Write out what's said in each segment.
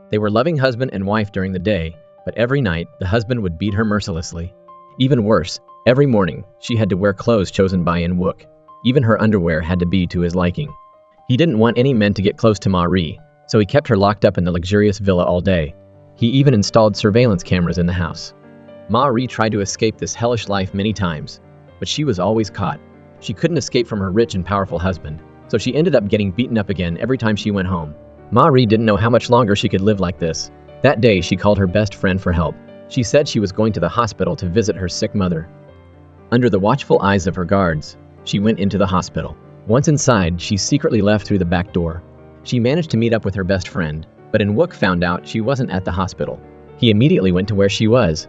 They were loving husband and wife during the day, but every night, the husband would beat her mercilessly. Even worse, every morning, she had to wear clothes chosen by In-wook. Even her underwear had to be to his liking. He didn't want any men to get close to Ma-ri, so he kept her locked up in the luxurious villa all day. He even installed surveillance cameras in the house. Ma-ri tried to escape this hellish life many times, but she was always caught. She couldn't escape from her rich and powerful husband, so she ended up getting beaten up again every time she went home. Ma-ri didn't know how much longer she could live like this. That day, she called her best friend for help. She said she was going to the hospital to visit her sick mother. Under the watchful eyes of her guards, she went into the hospital. Once inside, she secretly left through the back door. She managed to meet up with her best friend, but In-wook found out she wasn't at the hospital. He immediately went to where she was.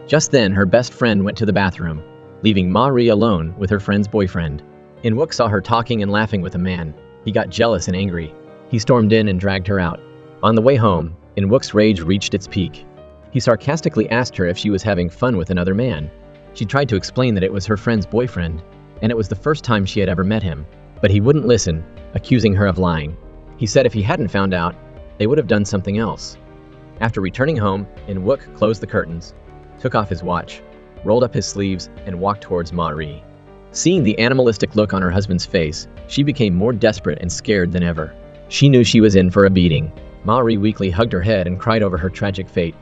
Just then, her best friend went to the bathroom, leaving Ma-ri alone with her friend's boyfriend. In-wook saw her talking and laughing with a man. He got jealous and angry. He stormed in and dragged her out. On the way home, In-wook's rage reached its peak. He sarcastically asked her if she was having fun with another man. She tried to explain that it was her friend's boyfriend, and it was the first time she had ever met him. But he wouldn't listen, accusing her of lying. He said if he hadn't found out, they would have done something else. After returning home, In-wook closed the curtains, took off his watch, rolled up his sleeves, and walked towards Ma-ri. Seeing the animalistic look on her husband's face, she became more desperate and scared than ever. She knew she was in for a beating. Ma-ri weakly hugged her head and cried over her tragic fate.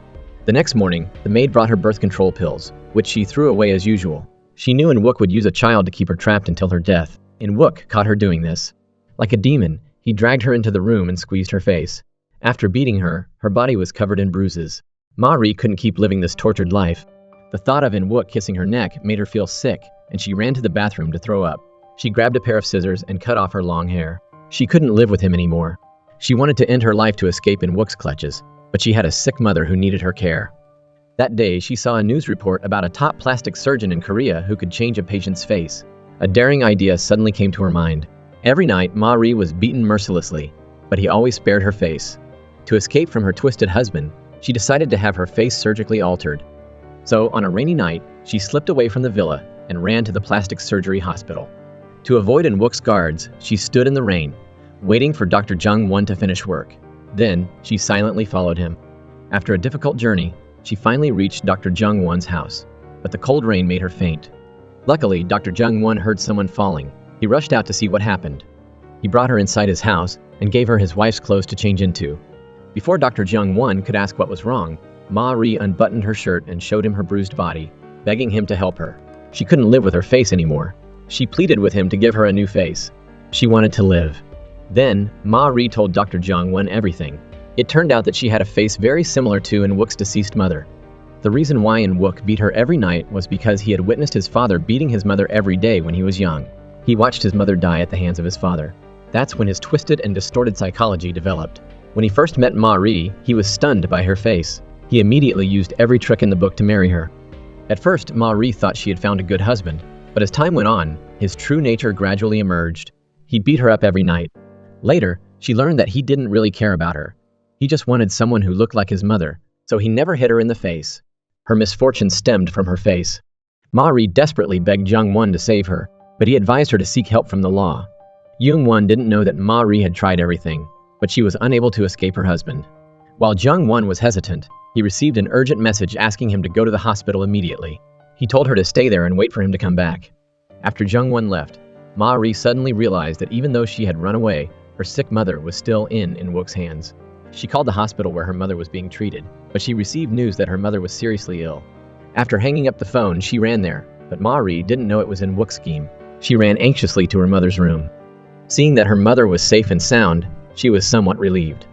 The next morning, the maid brought her birth control pills, which she threw away as usual. She knew In-wook would use a child to keep her trapped until her death. In-wook caught her doing this. Like a demon, he dragged her into the room and squeezed her face. After beating her, her body was covered in bruises. Ma-ri couldn't keep living this tortured life. The thought of In-wook kissing her neck made her feel sick, and she ran to the bathroom to throw up. She grabbed a pair of scissors and cut off her long hair. She couldn't live with him anymore. She wanted to end her life to escape In-wook's clutches, but she had a sick mother who needed her care. That day, she saw a news report about a top plastic surgeon in Korea who could change a patient's face. A daring idea suddenly came to her mind. Every night, Ma-ri was beaten mercilessly, but he always spared her face. To escape from her twisted husband, she decided to have her face surgically altered. So, on a rainy night, she slipped away from the villa and ran to the plastic surgery hospital. To avoid In-wook's guards, she stood in the rain, waiting for Dr. Jung-won to finish work. Then, she silently followed him. After a difficult journey, she finally reached Dr. Jung-won's house, but the cold rain made her faint. Luckily, Dr. Jung-won heard someone falling. He rushed out to see what happened. He brought her inside his house and gave her his wife's clothes to change into. Before Dr. Jung-won could ask what was wrong, Ma-ri unbuttoned her shirt and showed him her bruised body, begging him to help her. She couldn't live with her face anymore. She pleaded with him to give her a new face. She wanted to live. Then, Ma-ri told Dr. Jung-won everything. It turned out that she had a face very similar to In-wook's deceased mother. The reason why In-wook beat her every night was because he had witnessed his father beating his mother every day when he was young. He watched his mother die at the hands of his father. That's when his twisted and distorted psychology developed. When he first met Ma-ri, he was stunned by her face. He immediately used every trick in the book to marry her. At first, Ma-ri thought she had found a good husband, but as time went on, his true nature gradually emerged. He beat her up every night. Later, she learned that he didn't really care about her. He just wanted someone who looked like his mother, so he never hit her in the face. Her misfortune stemmed from her face. Ma-ri desperately begged Jung-won to save her, but he advised her to seek help from the law. Jung-won didn't know that Ma-ri had tried everything, but she was unable to escape her husband. While Jung-won was hesitant, he received an urgent message asking him to go to the hospital immediately. He told her to stay there and wait for him to come back. After Jung-won left, Ma-ri suddenly realized that even though she had run away, her sick mother was still in In-wook's hands. She called the hospital where her mother was being treated, but she received news that her mother was seriously ill. After hanging up the phone, she ran there, but Ma-ri didn't know it was In-wook's scheme. She ran anxiously to her mother's room. Seeing that her mother was safe and sound, she was somewhat relieved.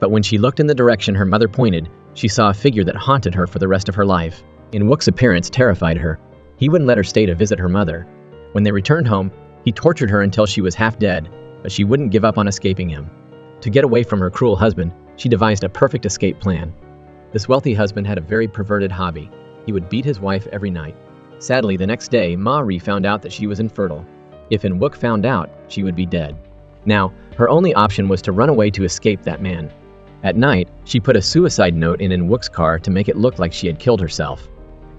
But when she looked in the direction her mother pointed, she saw a figure that haunted her for the rest of her life. In-wook's appearance terrified her. He wouldn't let her stay to visit her mother. When they returned home, he tortured her until she was half dead, but she wouldn't give up on escaping him. To get away from her cruel husband, she devised a perfect escape plan. This wealthy husband had a very perverted hobby. He would beat his wife every night. Sadly, the next day, Ma-ri found out that she was infertile. If In-wook found out, she would be dead. Now, her only option was to run away to escape that man. At night, she put a suicide note in In-wook's car to make it look like she had killed herself.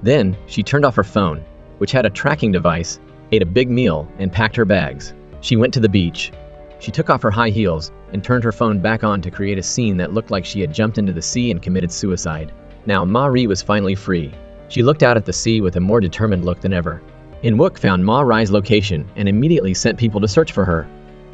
Then, she turned off her phone, which had a tracking device, ate a big meal, and packed her bags. She went to the beach. She took off her high heels and turned her phone back on to create a scene that looked like she had jumped into the sea and committed suicide. Now Ma-ri was finally free. She looked out at the sea with a more determined look than ever. In-wook found Ma-ri's location and immediately sent people to search for her.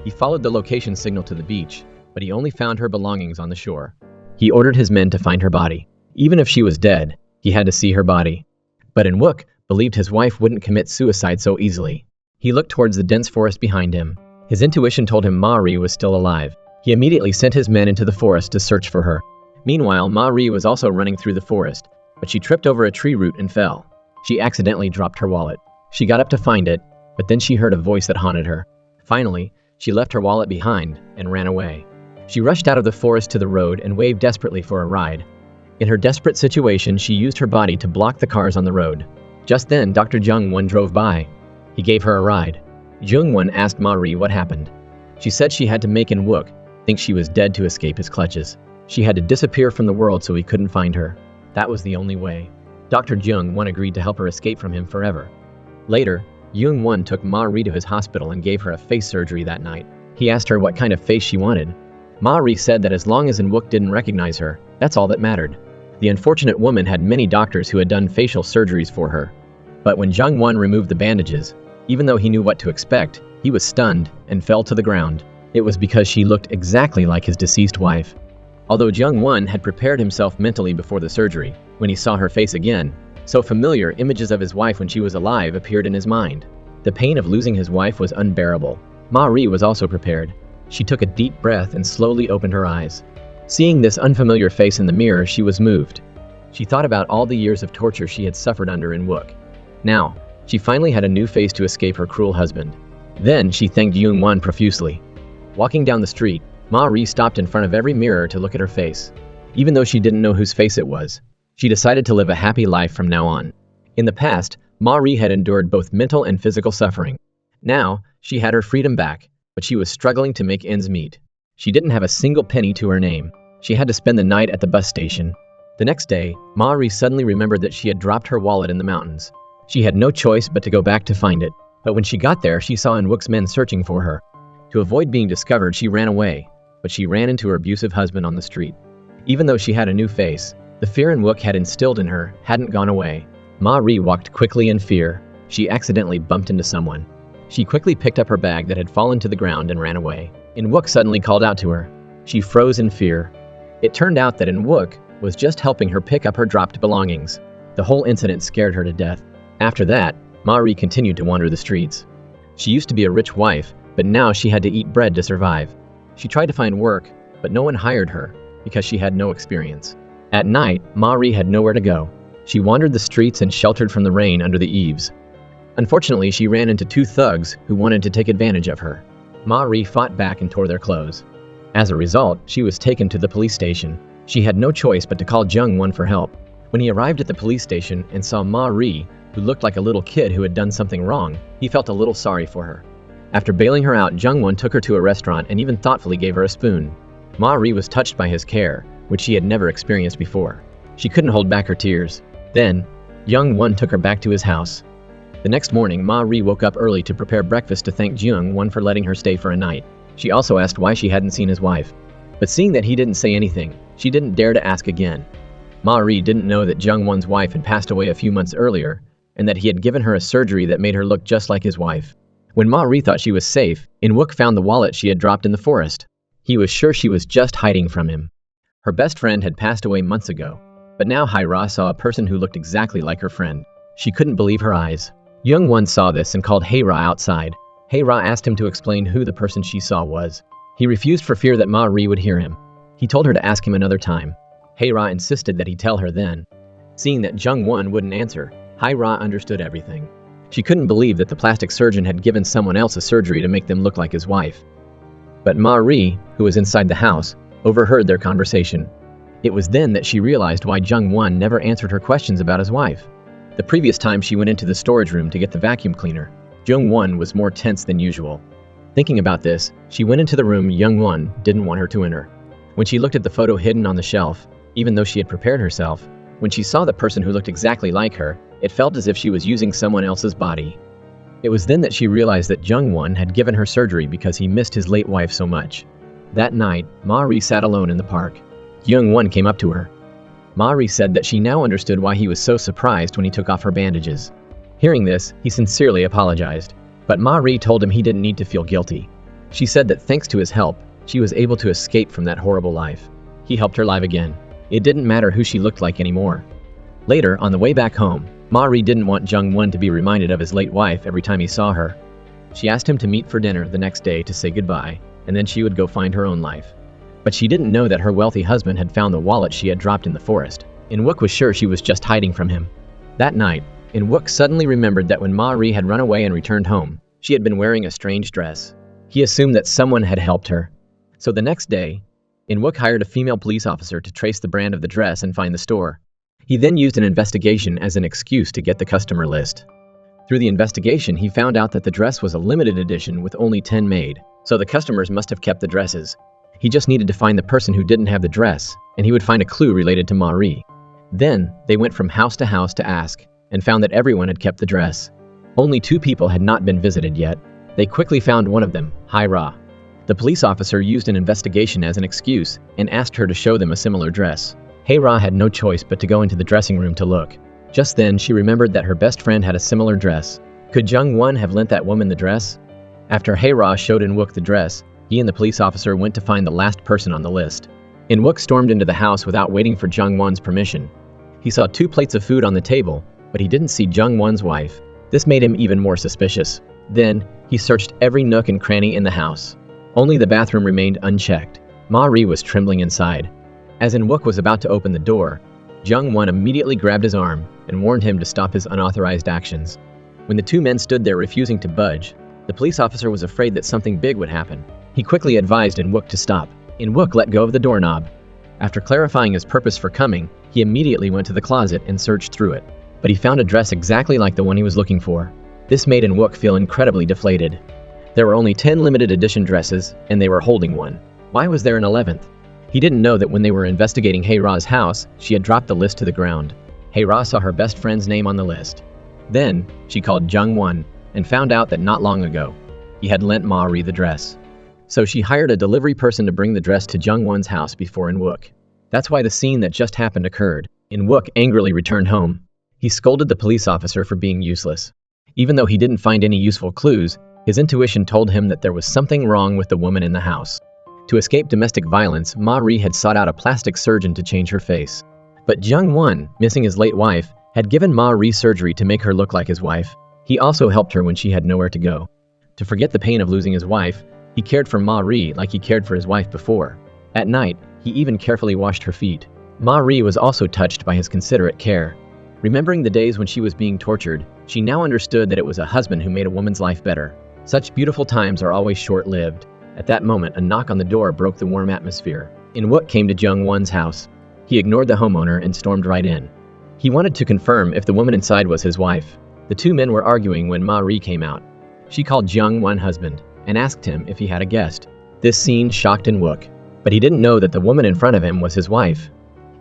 He followed the location signal to the beach, but he only found her belongings on the shore. He ordered his men to find her body. Even if she was dead, he had to see her body. But In-wook believed his wife wouldn't commit suicide so easily. He looked towards the dense forest behind him. His intuition told him Ma-ri was still alive. He immediately sent his men into the forest to search for her. Meanwhile, Ma-ri was also running through the forest, but she tripped over a tree root and fell. She accidentally dropped her wallet. She got up to find it, but then she heard a voice that haunted her. Finally, she left her wallet behind and ran away. She rushed out of the forest to the road and waved desperately for a ride. In her desperate situation, she used her body to block the cars on the road. Just then, Dr. Jung-won drove by. He gave her a ride. Jung-won asked Ma-ri what happened. She said she had to make In-wook think she was dead to escape his clutches. She had to disappear from the world so he couldn't find her. That was the only way. Dr. Jung-won agreed to help her escape from him forever. Later, Jung-won took Ma-ri to his hospital and gave her a face surgery that night. He asked her what kind of face she wanted. Ma-ri said that as long as In-wook didn't recognize her, that's all that mattered. The unfortunate woman had many doctors who had done facial surgeries for her. But when Jung-won removed the bandages, even though he knew what to expect, he was stunned and fell to the ground. It was because she looked exactly like his deceased wife. Although Jung-won had prepared himself mentally before the surgery, when he saw her face again, so familiar images of his wife when she was alive appeared in his mind. The pain of losing his wife was unbearable. Ma-ri was also prepared. She took a deep breath and slowly opened her eyes. Seeing this unfamiliar face in the mirror, she was moved. She thought about all the years of torture she had suffered under In-wook. Now, she finally had a new face to escape her cruel husband. Then she thanked Jung-won profusely. Walking down the street, Ma-ri stopped in front of every mirror to look at her face. Even though she didn't know whose face it was, she decided to live a happy life from now on. In the past, Ma-ri had endured both mental and physical suffering. Now, she had her freedom back, but she was struggling to make ends meet. She didn't have a single penny to her name. She had to spend the night at the bus station. The next day, Ma-ri suddenly remembered that she had dropped her wallet in the mountains. She had no choice but to go back to find it. But when she got there, she saw In-wook's men searching for her. To avoid being discovered, she ran away, but she ran into her abusive husband on the street. Even though she had a new face, the fear In-wook had instilled in her hadn't gone away. Ma-ri walked quickly in fear. She accidentally bumped into someone. She quickly picked up her bag that had fallen to the ground and ran away. In-wook suddenly called out to her. She froze in fear. It turned out that In-wook was just helping her pick up her dropped belongings. The whole incident scared her to death. After that, Ma-ri continued to wander the streets. She used to be a rich wife, but now she had to eat bread to survive. She tried to find work, but no one hired her because she had no experience. At night, Ma-ri had nowhere to go. She wandered the streets and sheltered from the rain under the eaves. Unfortunately, she ran into two thugs who wanted to take advantage of her. Ma-ri fought back and tore their clothes. As a result, she was taken to the police station. She had no choice but to call Jung-won for help. When he arrived at the police station and saw Ma-ri, who looked like a little kid who had done something wrong, he felt a little sorry for her. After bailing her out, Jung-won took her to a restaurant and even thoughtfully gave her a spoon. Ma-ri was touched by his care, which she had never experienced before. She couldn't hold back her tears. Then, Jung-won took her back to his house. The next morning, Ma-ri woke up early to prepare breakfast to thank Jung-won for letting her stay for a night. She also asked why she hadn't seen his wife. But seeing that he didn't say anything, she didn't dare to ask again. Ma-ri didn't know that Jung-won's wife had passed away a few months earlier, and that he had given her a surgery that made her look just like his wife. When Ma-ri thought she was safe, In-wook found the wallet she had dropped in the forest. He was sure she was just hiding from him. Her best friend had passed away months ago, but now Haira saw a person who looked exactly like her friend. She couldn't believe her eyes. Jung-won saw this and called Haira outside. Haira asked him to explain who the person she saw was. He refused for fear that Ma-ri would hear him. He told her to ask him another time. Haira insisted that he tell her then. Seeing that Jung-won wouldn't answer, Haira understood everything. She couldn't believe that the plastic surgeon had given someone else a surgery to make them look like his wife. But Ma-ri, who was inside the house, overheard their conversation. It was then that she realized why Jung-won never answered her questions about his wife. The previous time she went into the storage room to get the vacuum cleaner, Jung-won was more tense than usual. Thinking about this, she went into the room Jung-won didn't want her to enter. When she looked at the photo hidden on the shelf, even though she had prepared herself, when she saw the person who looked exactly like her, it felt as if she was using someone else's body. It was then that she realized that Jung-won had given her surgery because he missed his late wife so much. That night, Ma-ri sat alone in the park. Jung-won came up to her. Ma-ri said that she now understood why he was so surprised when he took off her bandages. Hearing this, he sincerely apologized. But Ma-ri told him he didn't need to feel guilty. She said that thanks to his help, she was able to escape from that horrible life. He helped her live again. It didn't matter who she looked like anymore. Later, on the way back home, Ma-ri didn't want Jung-won to be reminded of his late wife every time he saw her. She asked him to meet for dinner the next day to say goodbye, and then she would go find her own life. But she didn't know that her wealthy husband had found the wallet she had dropped in the forest. In-wook was sure she was just hiding from him. That night, In-wook suddenly remembered that when Ma-ri had run away and returned home, she had been wearing a strange dress. He assumed that someone had helped her. So the next day, In-wook hired a female police officer to trace the brand of the dress and find the store. He then used an investigation as an excuse to get the customer list. Through the investigation, he found out that the dress was a limited edition with only 10 made, so the customers must have kept the dresses. He just needed to find the person who didn't have the dress, and he would find a clue related to Ma-ri. Then, they went from house to ask, and found that everyone had kept the dress. Only 2 people had not been visited yet. They quickly found one of them, Hai-ra. The police officer used an investigation as an excuse and asked her to show them a similar dress. Hai-ra had no choice but to go into the dressing room to look. Just then, she remembered that her best friend had a similar dress. Could Jung-won have lent that woman the dress? After Hai-ra showed In-wook the dress, he and the police officer went to find the last person on the list. In-wook stormed into the house without waiting for Jung-won's permission. He saw 2 plates of food on the table, but he didn't see Jung-won's wife. This made him even more suspicious. Then, he searched every nook and cranny in the house. Only the bathroom remained unchecked. Ma-ri was trembling inside. As In-wook was about to open the door, Jung-won immediately grabbed his arm and warned him to stop his unauthorized actions. When the 2 men stood there refusing to budge, the police officer was afraid that something big would happen. He quickly advised In-wook to stop. In-wook let go of the doorknob. After clarifying his purpose for coming, he immediately went to the closet and searched through it. But he found a dress exactly like the one he was looking for. This made In-wook feel incredibly deflated. There were only 10 limited edition dresses, and they were holding one. Why was there an 11th? He didn't know that when they were investigating Hai-ra's house, she had dropped the list to the ground. Hai-ra saw her best friend's name on the list. Then, she called Jung-won and found out that not long ago, he had lent Ma-ri the dress. So she hired a delivery person to bring the dress to Jung-won's house before In-wook. That's why the scene that just happened occurred. In-wook angrily returned home. He scolded the police officer for being useless. Even though he didn't find any useful clues, his intuition told him that there was something wrong with the woman in the house. To escape domestic violence, Ma-ri had sought out a plastic surgeon to change her face. But Jung-won, missing his late wife, had given Ma-ri surgery to make her look like his wife. He also helped her when she had nowhere to go. To forget the pain of losing his wife, he cared for Ma-ri like he cared for his wife before. At night, he even carefully washed her feet. Ma-ri was also touched by his considerate care. Remembering the days when she was being tortured, she now understood that it was a husband who made a woman's life better. Such beautiful times are always short-lived. At that moment, a knock on the door broke the warm atmosphere. In-wook came to Jung-won's house. He ignored the homeowner and stormed right in. He wanted to confirm if the woman inside was his wife. The 2 men were arguing when Ma-ri came out. She called Jung-won husband and asked him if he had a guest. This scene shocked In-wook, but he didn't know that the woman in front of him was his wife.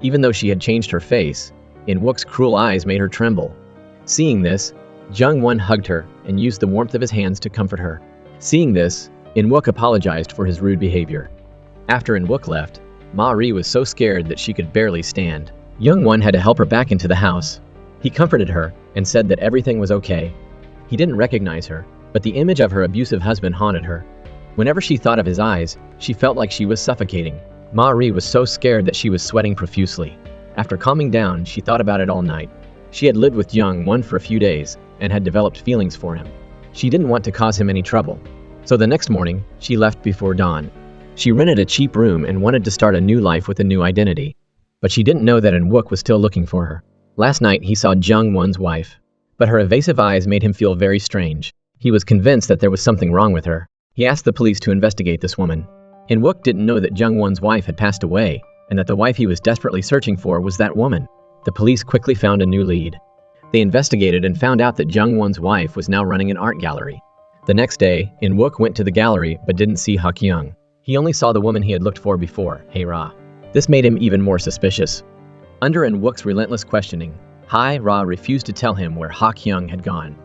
Even though she had changed her face, In-wook's cruel eyes made her tremble. Seeing this, Jung-won hugged her and used the warmth of his hands to comfort her. Seeing this, In-wook apologized for his rude behavior. After In-wook left, Ma-ri was so scared that she could barely stand. Jung-won had to help her back into the house. He comforted her and said that everything was okay. He didn't recognize her, but the image of her abusive husband haunted her. Whenever she thought of his eyes, she felt like she was suffocating. Ma-ri was so scared that she was sweating profusely. After calming down, she thought about it all night. She had lived with Jung-won for a few days and had developed feelings for him. She didn't want to cause him any trouble. So the next morning, she left before dawn. She rented a cheap room and wanted to start a new life with a new identity. But she didn't know that In-wook was still looking for her. Last night, he saw Jung-won's wife. But her evasive eyes made him feel very strange. He was convinced that there was something wrong with her. He asked the police to investigate this woman. In-wook didn't know that Jung-won's wife had passed away, and that the wife he was desperately searching for was that woman. The police quickly found a new lead. They investigated and found out that Jung-won's wife was now running an art gallery. The next day, In-wook went to the gallery but didn't see Ha-kyung. He only saw the woman he had looked for before, Hai-ra. This made him even more suspicious. Under In-wook's relentless questioning, Hai-ra refused to tell him where Ha-kyung had gone.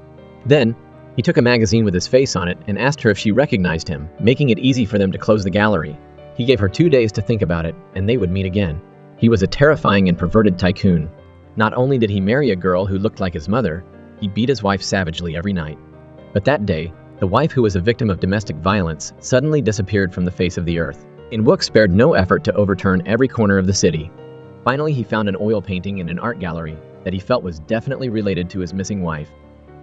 Then, He took a magazine with his face on it and asked her if she recognized him, making it easy for them to close the gallery. He gave her 2 days to think about it, and they would meet again. He was a terrifying and perverted tycoon. Not only did he marry a girl who looked like his mother, he beat his wife savagely every night. But that day, the wife who was a victim of domestic violence suddenly disappeared from the face of the earth. In-wook spared no effort to overturn every corner of the city. Finally, he found an oil painting in an art gallery that he felt was definitely related to his missing wife.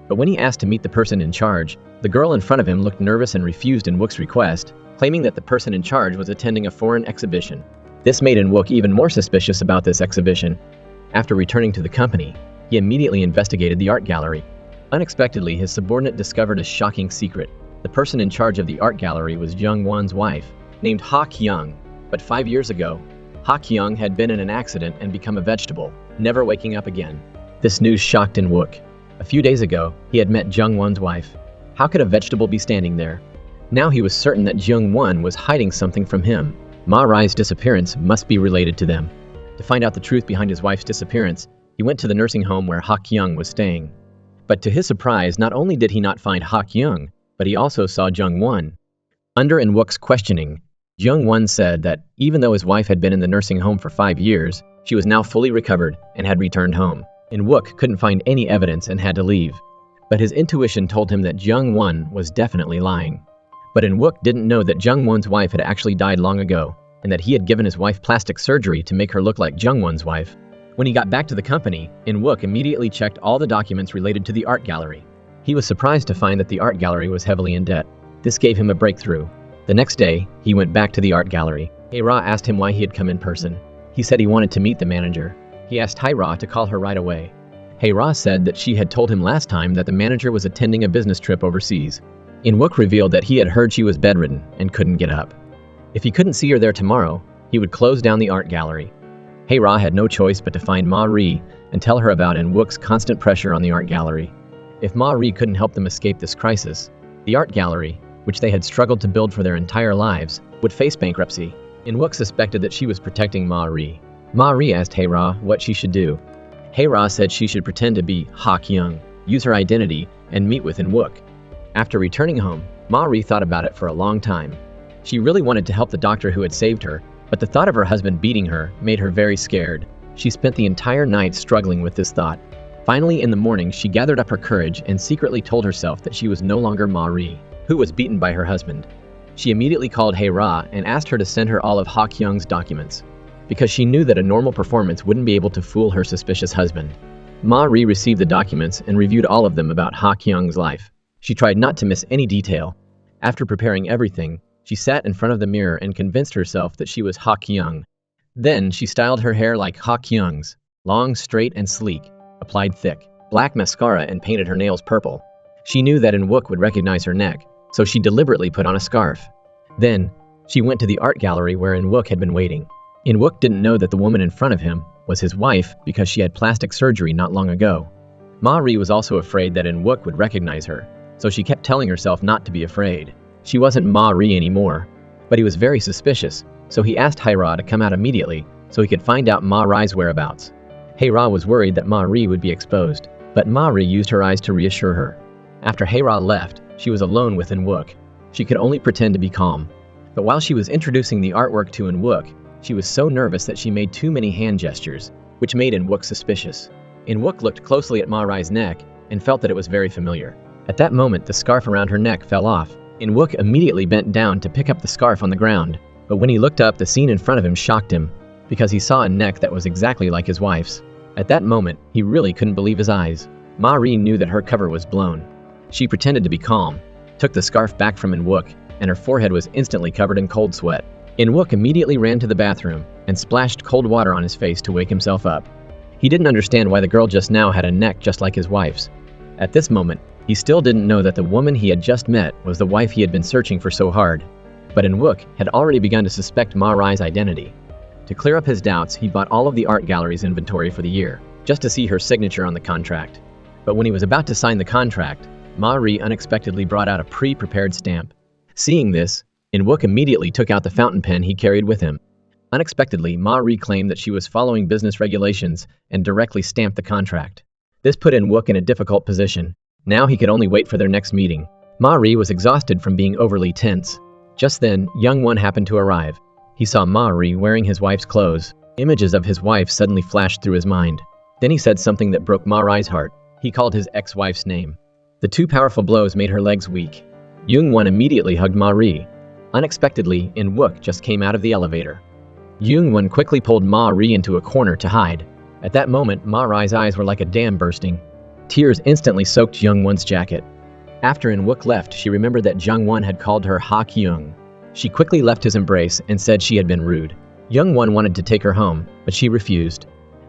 But when he asked to meet the person in charge, the girl in front of him looked nervous and refused In-wook's request, claiming that the person in charge was attending a foreign exhibition. This made In-wook even more suspicious about this exhibition. After returning to the company, he immediately investigated the art gallery. Unexpectedly, his subordinate discovered a shocking secret. The person in charge of the art gallery was Jung-won's wife, named Ha Kyung. But 5 years ago, Ha Kyung had been in an accident and become a vegetable, never waking up again. This news shocked In-wook. A few days ago, he had met Jung-won's wife. How could a vegetable be standing there? Now he was certain that Jung-won was hiding something from him. Ma Rai's disappearance must be related to them. To find out the truth behind his wife's disappearance, he went to the nursing home where Ha Kyung was staying. But to his surprise, not only did he not find Ha Kyung, but he also saw Jung-won. Under In-wook's questioning, Jung-won said that even though his wife had been in the nursing home for 5 years, she was now fully recovered and had returned home. In-wook couldn't find any evidence and had to leave. But his intuition told him that Jung-won was definitely lying. But In-wook didn't know that Jung-won's wife had actually died long ago, and that he had given his wife plastic surgery to make her look like Jung-won's wife. When he got back to the company, In-wook immediately checked all the documents related to the art gallery. He was surprised to find that the art gallery was heavily in debt. This gave him a breakthrough. The next day, he went back to the art gallery. Hae-ra asked him why he had come in person. He said he wanted to meet the manager. He asked Hae-ra to call her right away. Hae-ra said that she had told him last time that the manager was attending a business trip overseas. In-wook revealed that he had heard she was bedridden and couldn't get up. If he couldn't see her there tomorrow, he would close down the art gallery. Hae-ra had no choice but to find Ma Ri and tell her about In-wook's constant pressure on the art gallery. If Ma Ri couldn't help them escape this crisis, the art gallery, which they had struggled to build for their entire lives, would face bankruptcy. In-wook suspected that she was protecting Ma Ri. Ma Ri asked Hae-ra what she should do. Hae-ra said she should pretend to be Ha Kyung, use her identity, and meet with In-wook. After returning home, Ma Ri thought about it for a long time. She really wanted to help the doctor who had saved her, but the thought of her husband beating her made her very scared. She spent the entire night struggling with this thought. Finally, in the morning, she gathered up her courage and secretly told herself that she was no longer Ma Ri, who was beaten by her husband. She immediately called Hae-ra and asked her to send her all of Ha Kyung's documents, because she knew that a normal performance wouldn't be able to fool her suspicious husband. Ma Ri received the documents and reviewed all of them about Ha Kyung's life. She tried not to miss any detail. After preparing everything, she sat in front of the mirror and convinced herself that she was Ha Kyung. Then she styled her hair like Ha Kyung's, long, straight, and sleek, applied thick, black mascara and painted her nails purple. She knew that In-wook would recognize her neck, so she deliberately put on a scarf. Then, she went to the art gallery where In-wook had been waiting. In-wook didn't know that the woman in front of him was his wife because she had plastic surgery not long ago. Ma Ri was also afraid that In-wook would recognize her, so she kept telling herself not to be afraid. She wasn't Ma Ri anymore, but he was very suspicious, so he asked Hae-ra to come out immediately so he could find out Ma Ri's whereabouts. Hae-ra was worried that Ma Ri would be exposed, but Ma Ri used her eyes to reassure her. After Hae-ra left, she was alone with In-wook. She could only pretend to be calm. But while she was introducing the artwork to In-wook, she was so nervous that she made too many hand gestures, which made In-wook suspicious. In-wook looked closely at Ma Ri's neck and felt that it was very familiar. At that moment, the scarf around her neck fell off. In-wook immediately bent down to pick up the scarf on the ground, but when he looked up, the scene in front of him shocked him, because he saw a neck that was exactly like his wife's. At that moment, he really couldn't believe his eyes. Ma Ri knew that her cover was blown. She pretended to be calm, took the scarf back from In-wook, and her forehead was instantly covered in cold sweat. In-wook immediately ran to the bathroom and splashed cold water on his face to wake himself up. He didn't understand why the girl just now had a neck just like his wife's. At this moment, he still didn't know that the woman he had just met was the wife he had been searching for so hard. But In-wook had already begun to suspect Ma Ri's identity. To clear up his doubts, he bought all of the art gallery's inventory for the year, just to see her signature on the contract. But when he was about to sign the contract, Ma Ri unexpectedly brought out a pre-prepared stamp. Seeing this, In-wook immediately took out the fountain pen he carried with him. Unexpectedly, Ma Ri claimed that she was following business regulations and directly stamped the contract. This put In-wook in a difficult position. Now he could only wait for their next meeting. Ma-ri was exhausted from being overly tense. Just then, Young Won happened to arrive. He saw Ma-ri wearing his wife's clothes. Images of his wife suddenly flashed through his mind. Then he said something that broke Ma-ri's heart. He called his ex-wife's name. The two powerful blows made her legs weak. Young Won immediately hugged Ma-ri. Unexpectedly, In-wook just came out of the elevator. Young Won quickly pulled Ma-ri into a corner to hide. At that moment, Ma-ri's eyes were like a dam bursting. Tears instantly soaked Young Won's jacket. After In-wook left, she remembered that Jung Won had called her Ha Kyung. She quickly left his embrace and said she had been rude. Young Won wanted to take her home, but she refused.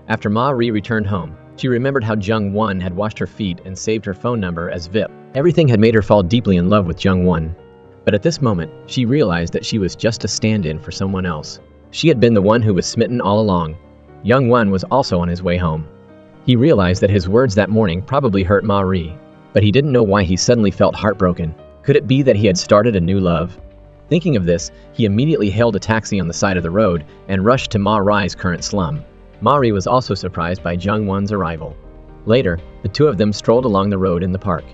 After Ma-ri returned home, she remembered how Jung Won had washed her feet and saved her phone number as VIP. Everything had made her fall deeply in love with Jung Won. But at this moment, she realized that she was just a stand-in for someone else. She had been the one who was smitten all along. Young Won was also on his way home. He realized that his words that morning probably hurt Ma-ri, but he didn't know why he suddenly felt heartbroken. Could it be that he had started a new love? Thinking of this, he immediately hailed a taxi on the side of the road and rushed to Ma-ri's current slum. Ma-ri was also surprised by Jung Won's arrival. Later, the two of them strolled along the road in the park.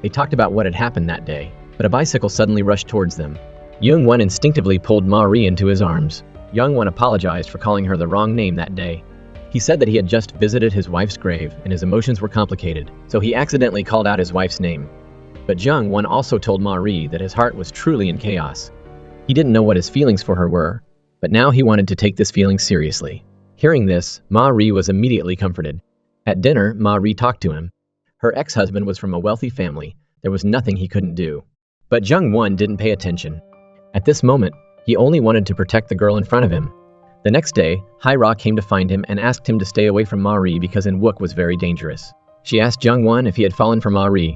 They talked about what had happened that day, but a bicycle suddenly rushed towards them. Young Won instinctively pulled Ma-ri into his arms. Young Won apologized for calling her the wrong name that day. He said that he had just visited his wife's grave and his emotions were complicated, so he accidentally called out his wife's name. But Jung Won also told Ma-ri that his heart was truly in chaos. He didn't know what his feelings for her were, but now he wanted to take this feeling seriously. Hearing this, Ma-ri was immediately comforted. At dinner, Ma-ri talked to him. Her ex-husband was from a wealthy family. There was nothing he couldn't do. But Jung Won didn't pay attention. At this moment, he only wanted to protect the girl in front of him. The next day, Hyra came to find him and asked him to stay away from Ma-ri because In-wook was very dangerous. She asked Jung Won if he had fallen for Ma-ri.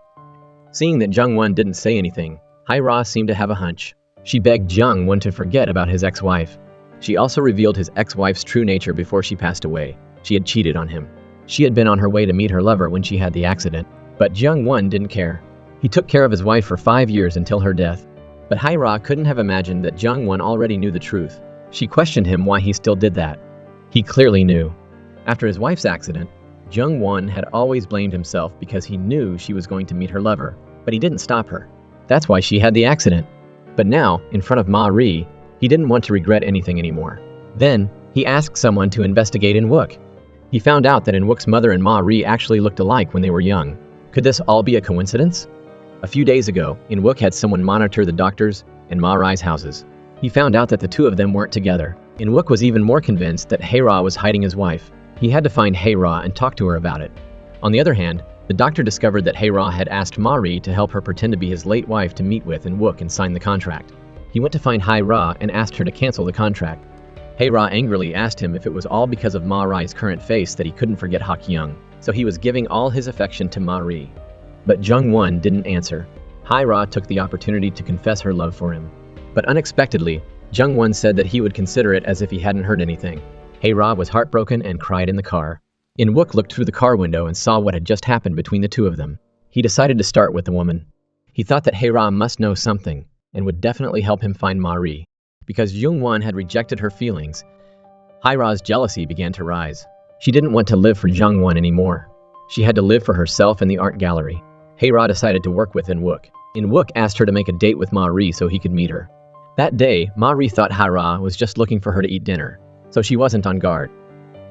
Seeing that Jung Won didn't say anything, Hyra seemed to have a hunch. She begged Jung Won to forget about his ex-wife. She also revealed his ex-wife's true nature before she passed away. She had cheated on him. She had been on her way to meet her lover when she had the accident. But Jung Won didn't care. He took care of his wife for 5 years until her death. But Hyra couldn't have imagined that Jung Won already knew the truth. She questioned him why he still did that. He clearly knew. After his wife's accident, Jung Won had always blamed himself because he knew she was going to meet her lover, but he didn't stop her. That's why she had the accident. But now, in front of Ma-ri, he didn't want to regret anything anymore. Then, he asked someone to investigate In-wook. He found out that In-wook's mother and Ma-ri actually looked alike when they were young. Could this all be a coincidence? A few days ago, In-wook had someone monitor the doctors and Ma-ri's houses. He found out that the two of them weren't together. In-wook was even more convinced that Hyra was hiding his wife. He had to find Hyra and talk to her about it. On the other hand, the doctor discovered that Hyra had asked Ma-ri to help her pretend to be his late wife to meet with In-wook and sign the contract. He went to find Hyra and asked her to cancel the contract. Hyra angrily asked him if it was all because of Ma-ri's current face that he couldn't forget Ha Kyung, so he was giving all his affection to Ma-ri. But Jung Won didn't answer. Hyra took the opportunity to confess her love for him. But unexpectedly, Jung Won said that he would consider it as if he hadn't heard anything. Hyra was heartbroken and cried in the car. In-wook looked through the car window and saw what had just happened between the two of them. He decided to start with the woman. He thought that Hyra must know something and would definitely help him find Ma-ri. Because Jung Won had rejected her feelings, Hyra's jealousy began to rise. She didn't want to live for Jung Won anymore. She had to live for herself and the art gallery. Hyra decided to work with In-wook. In-wook asked her to make a date with Ma-ri so he could meet her. That day, Ma-ri thought Hyra was just looking for her to eat dinner, so she wasn't on guard.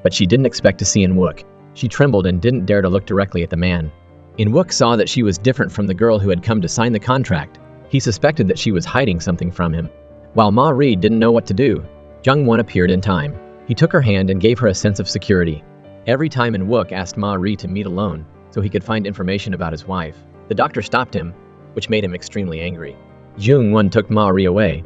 But she didn't expect to see In-wook. She trembled and didn't dare to look directly at the man. In-wook saw that she was different from the girl who had come to sign the contract. He suspected that she was hiding something from him. While Ma-ri didn't know what to do, Jung Won appeared in time. He took her hand and gave her a sense of security. Every time In-wook asked Ma-ri to meet alone so he could find information about his wife, the doctor stopped him, which made him extremely angry. Jung Won took Ma-ri away.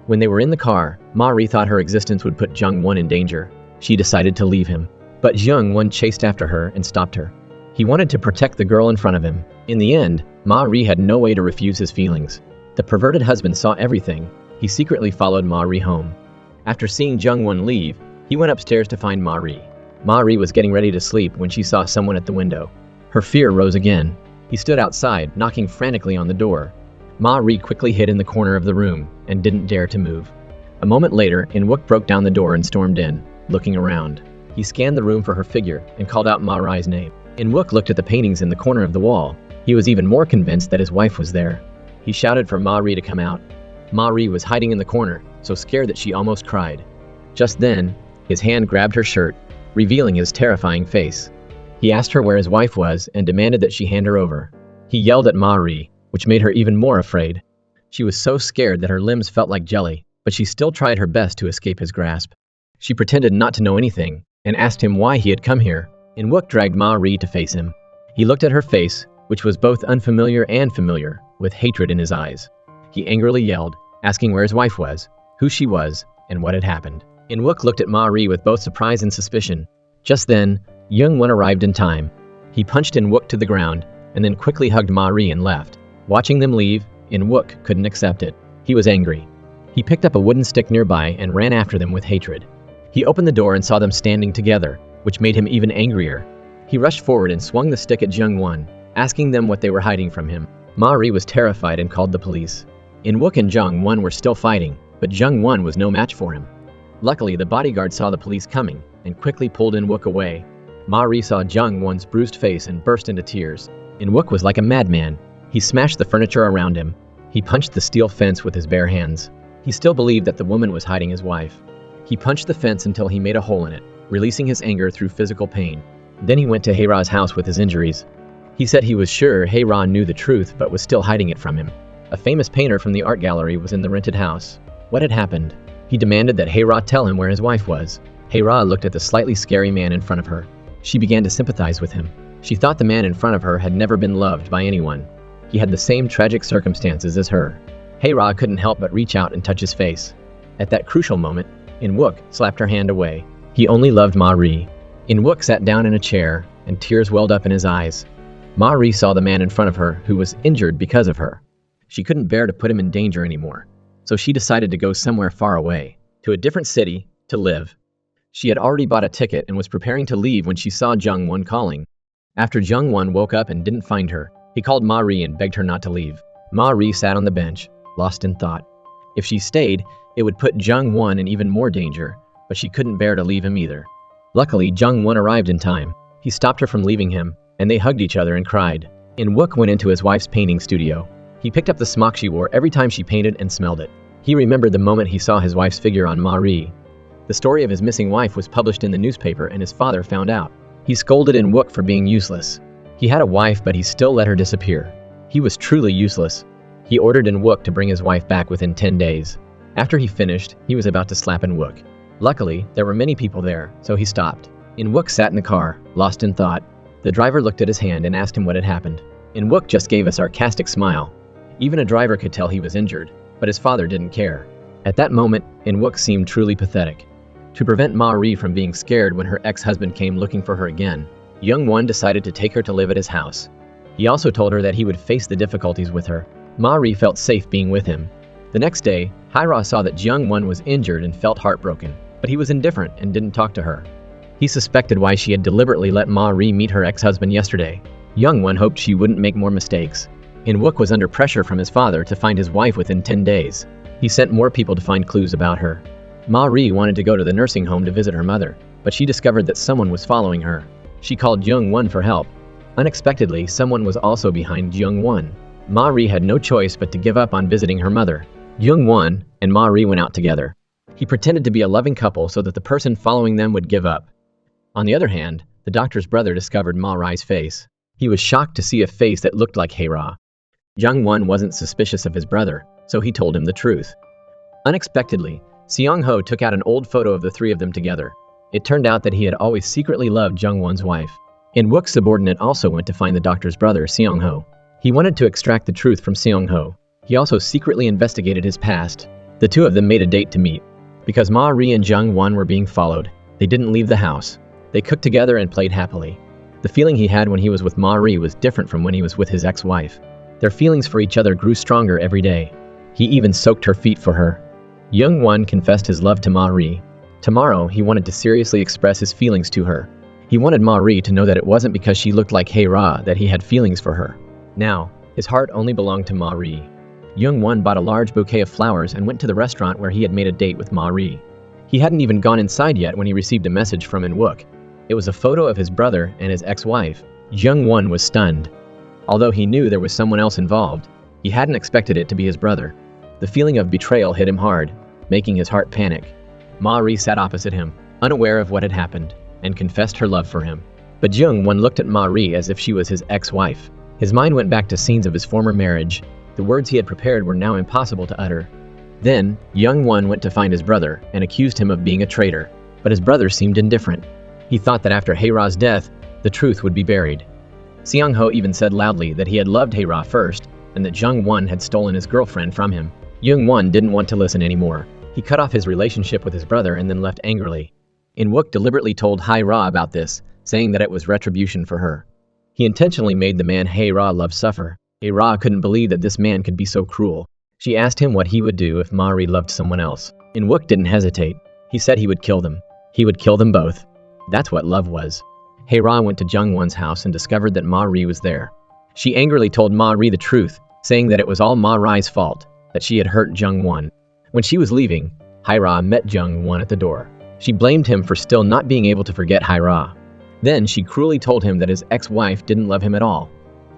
When they were in the car, Ma-ri thought her existence would put Jung Won in danger. She decided to leave him. But Jung Won chased after her and stopped her. He wanted to protect the girl in front of him. In the end, Ma-ri had no way to refuse his feelings. The perverted husband saw everything. He secretly followed Ma-ri home. After seeing Jung Won leave, he went upstairs to find Ma-ri. Ma-ri was getting ready to sleep when she saw someone at the window. Her fear rose again. He stood outside, knocking frantically on the door. Ma-ri quickly hid in the corner of the room and didn't dare to move. A moment later, In-wook broke down the door and stormed in, looking around. He scanned the room for her figure and called out Ma-ri's name. In-wook looked at the paintings in the corner of the wall. He was even more convinced that his wife was there. He shouted for Ma-ri to come out. Ma-ri was hiding in the corner, so scared that she almost cried. Just then, his hand grabbed her shirt, revealing his terrifying face. He asked her where his wife was and demanded that she hand her over. He yelled at Ma-ri, which made her even more afraid. She was so scared that her limbs felt like jelly, but she still tried her best to escape his grasp. She pretended not to know anything and asked him why he had come here. In-wook dragged Ma-ri to face him. He looked at her face, which was both unfamiliar and familiar, with hatred in his eyes. He angrily yelled, asking where his wife was, who she was, and what had happened. In-wook looked at Ma-ri with both surprise and suspicion. Just then, Young-won arrived in time. He punched In-wook to the ground, and then quickly hugged Ma-ri and left. Watching them leave, In-wook couldn't accept it. He was angry. He picked up a wooden stick nearby and ran after them with hatred. He opened the door and saw them standing together, which made him even angrier. He rushed forward and swung the stick at Jung-won, asking them what they were hiding from him. Ma-ri was terrified and called the police. In-wook and Jung-won were still fighting, but Jung-won was no match for him. Luckily, the bodyguard saw the police coming and quickly pulled In-wook away. Ma-ri saw Jung-won's bruised face and burst into tears. In-wook was like a madman. He smashed the furniture around him. He punched the steel fence with his bare hands. He still believed that the woman was hiding his wife. He punched the fence until he made a hole in it, releasing his anger through physical pain. Then he went to Hae-ra's house with his injuries. He said he was sure Hae-ra knew the truth but was still hiding it from him. A famous painter from the art gallery was in the rented house. What had happened? He demanded that Hae-ra tell him where his wife was. Hae-ra looked at the slightly scary man in front of her. She began to sympathize with him. She thought the man in front of her had never been loved by anyone. He had the same tragic circumstances as her. Hae-ra couldn't help but reach out and touch his face. At that crucial moment, In-wook slapped her hand away. He only loved Ma-ri. In-wook sat down in a chair, and tears welled up in his eyes. Ma-ri saw the man in front of her who was injured because of her. She couldn't bear to put him in danger anymore, so she decided to go somewhere far away, to a different city, to live. She had already bought a ticket and was preparing to leave when she saw Jung-won calling. After Jung-won woke up and didn't find her, he called Ma-ri and begged her not to leave. Ma-ri sat on the bench, lost in thought. If she stayed, it would put Jung-won in even more danger, but she couldn't bear to leave him either. Luckily, Jung-won arrived in time. He stopped her from leaving him, and they hugged each other and cried. In-wook went into his wife's painting studio. He picked up the smock she wore every time she painted and smelled it. He remembered the moment he saw his wife's figure on Ma-ri. The story of his missing wife was published in the newspaper and his father found out. He scolded In-wook for being useless. He had a wife, but he still let her disappear. He was truly useless. He ordered In-wook to bring his wife back within 10 days. After he finished, he was about to slap In-wook. Luckily, there were many people there, so he stopped. In-wook sat in the car, lost in thought. The driver looked at his hand and asked him what had happened. In-wook just gave a sarcastic smile. Even a driver could tell he was injured, but his father didn't care. At that moment, In-wook seemed truly pathetic. To prevent Ma-ri from being scared when her ex-husband came looking for her again, Jung-won decided to take her to live at his house. He also told her that he would face the difficulties with her. Ma-ri felt safe being with him. The next day, Hae-ra saw that Jung-won was injured and felt heartbroken, but he was indifferent and didn't talk to her. He suspected why she had deliberately let Ma-ri meet her ex-husband yesterday. Jung-won hoped she wouldn't make more mistakes. In-wook was under pressure from his father to find his wife within 10 days. He sent more people to find clues about her. Ma-ri wanted to go to the nursing home to visit her mother, but she discovered that someone was following her. She called Jung-won for help. Unexpectedly, someone was also behind Jung-won. Ma-ri had no choice but to give up on visiting her mother. Jung-won and Ma-ri went out together. He pretended to be a loving couple so that the person following them would give up. On the other hand, the doctor's brother discovered Ma-ri's face. He was shocked to see a face that looked like Hae-ra. Jung-won wasn't suspicious of his brother, so he told him the truth. Unexpectedly, Seong-ho took out an old photo of the three of them together. It turned out that he had always secretly loved Jung-won's wife. In-wook's subordinate also went to find the doctor's brother, Seong-ho. He wanted to extract the truth from Seong-ho. He also secretly investigated his past. The two of them made a date to meet. Because Ma-ri and Jung-won were being followed, they didn't leave the house. They cooked together and played happily. The feeling he had when he was with Ma-ri was different from when he was with his ex-wife. Their feelings for each other grew stronger every day. He even soaked her feet for her. Jung-won confessed his love to Ma-ri. Tomorrow, he wanted to seriously express his feelings to her. He wanted Ma-ri to know that it wasn't because she looked like Hae-ra that he had feelings for her. Now, his heart only belonged to Ma-ri. Jung-won bought a large bouquet of flowers and went to the restaurant where he had made a date with Ma-ri. He hadn't even gone inside yet when he received a message from In-wook. It was a photo of his brother and his ex-wife. Jung-won was stunned. Although he knew there was someone else involved, he hadn't expected it to be his brother. The feeling of betrayal hit him hard, making his heart panic. Ma-ri sat opposite him, unaware of what had happened, and confessed her love for him. But Jung-won looked at Ma-ri as if she was his ex-wife. His mind went back to scenes of his former marriage. The words he had prepared were now impossible to utter. Then, Jung-won went to find his brother and accused him of being a traitor, but his brother seemed indifferent. He thought that after Hae-ra's death, the truth would be buried. Seong-ho even said loudly that he had loved Hae-ra first, and that Jung-won had stolen his girlfriend from him. Jung-won didn't want to listen anymore. He cut off his relationship with his brother and then left angrily. In-wook deliberately told Hae-ra about this, saying that it was retribution for her. He intentionally made the man Hae-ra love suffer. Hae-ra couldn't believe that this man could be so cruel. She asked him what he would do if Ma-ri loved someone else. In-wook didn't hesitate. He said he would kill them. He would kill them both. That's what love was. Hae-ra went to Jung-won's house and discovered that Ma-ri was there. She angrily told Ma-ri the truth, saying that it was all Ma-ri's fault, that she had hurt Jung-won. When she was leaving, Hae-ra met Jung-won at the door. She blamed him for still not being able to forget Hae-ra. Then she cruelly told him that his ex-wife didn't love him at all.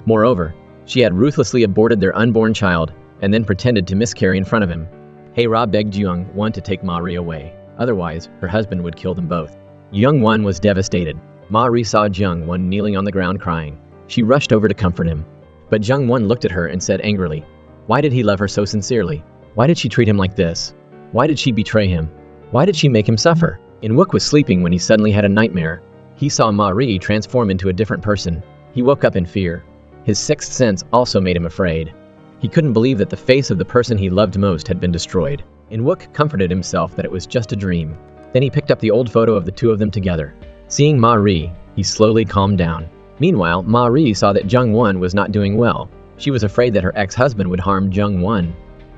Moreover, she had ruthlessly aborted their unborn child and then pretended to miscarry in front of him. Hae-ra begged Jung-won to take Ma-ri away. Otherwise, her husband would kill them both. Jung-won was devastated. Ma-ri saw Jung-won kneeling on the ground crying. She rushed over to comfort him. But Jung-won looked at her and said angrily, "Why did he love her so sincerely? Why did she treat him like this? Why did she betray him? Why did she make him suffer?" In-wook was sleeping when he suddenly had a nightmare. He saw Ma-ri transform into a different person. He woke up in fear. His sixth sense also made him afraid. He couldn't believe that the face of the person he loved most had been destroyed. In-wook comforted himself that it was just a dream. Then he picked up the old photo of the two of them together. Seeing Ma-ri, he slowly calmed down. Meanwhile, Ma-ri saw that Jung-won was not doing well. She was afraid that her ex-husband would harm Jung-won.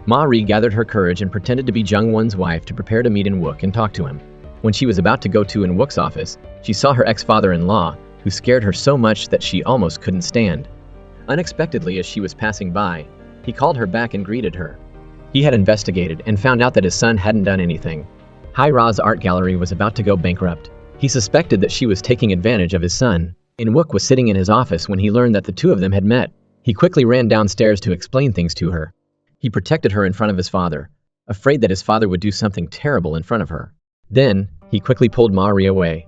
Ma-ri gathered her courage and pretended to be Jung-won's wife to prepare to meet In-wook and talk to him. When she was about to go to In-wook's office, she saw her ex-father-in-law, who scared her so much that she almost couldn't stand. Unexpectedly, as she was passing by, he called her back and greeted her. He had investigated and found out that his son hadn't done anything. Hae-ra's art gallery was about to go bankrupt. He suspected that she was taking advantage of his son. In-wook was sitting in his office when he learned that the two of them had met. He quickly ran downstairs to explain things to her. He protected her in front of his father, afraid that his father would do something terrible in front of her. Then, he quickly pulled Ma-ri away.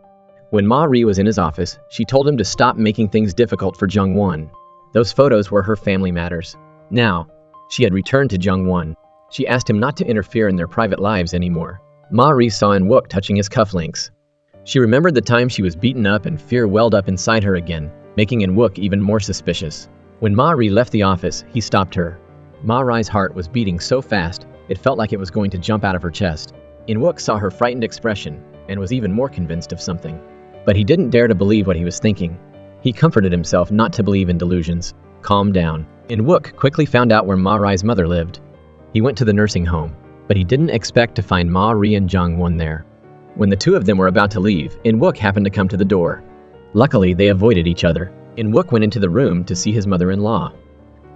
When Ma-ri was in his office, she told him to stop making things difficult for Jung-won. Those photos were her family matters. Now, she had returned to Jung-won. She asked him not to interfere in their private lives anymore. Ma-ri saw In-wook touching his cufflinks. She remembered the time she was beaten up and fear welled up inside her again, making In-wook even more suspicious. When Ma-ri left the office, he stopped her. Ma-ri's heart was beating so fast, it felt like it was going to jump out of her chest. In-wook saw her frightened expression and was even more convinced of something. But he didn't dare to believe what he was thinking. He comforted himself not to believe in delusions. Calm down. In-wook quickly found out where Ma-ri's mother lived. He went to the nursing home, but he didn't expect to find Ma-ri and Jung-won there. When the two of them were about to leave, In-wook happened to come to the door. Luckily, they avoided each other. In-wook went into the room to see his mother-in-law.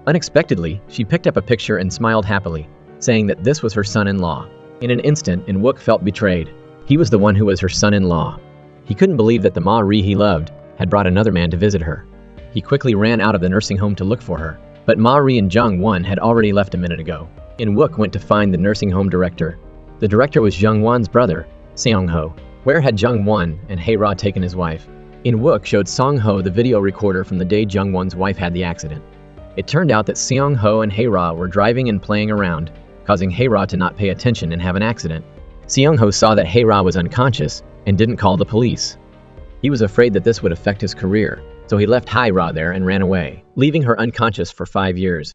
Unexpectedly, she picked up a picture and smiled happily, saying that this was her son-in-law. In an instant, In-wook felt betrayed. He was the one who was her son-in-law. He couldn't believe that the Ma-ri he loved had brought another man to visit her. He quickly ran out of the nursing home to look for her, but Ma-ri and Jung-won had already left a minute ago. In-wook went to find the nursing home director. The director was Jung-won's brother, Seong-ho. Where had Jung-won and Hae-ra taken his wife? In-wook showed Song-ho the video recorder from the day Jung-won's wife had the accident. It turned out that Seong-ho and Hae-ra were driving and playing around, causing Hae-ra to not pay attention and have an accident. Seong-ho saw that Hae-ra was unconscious and didn't call the police. He was afraid that this would affect his career, so he left Hae-ra there and ran away, leaving her unconscious for 5 years.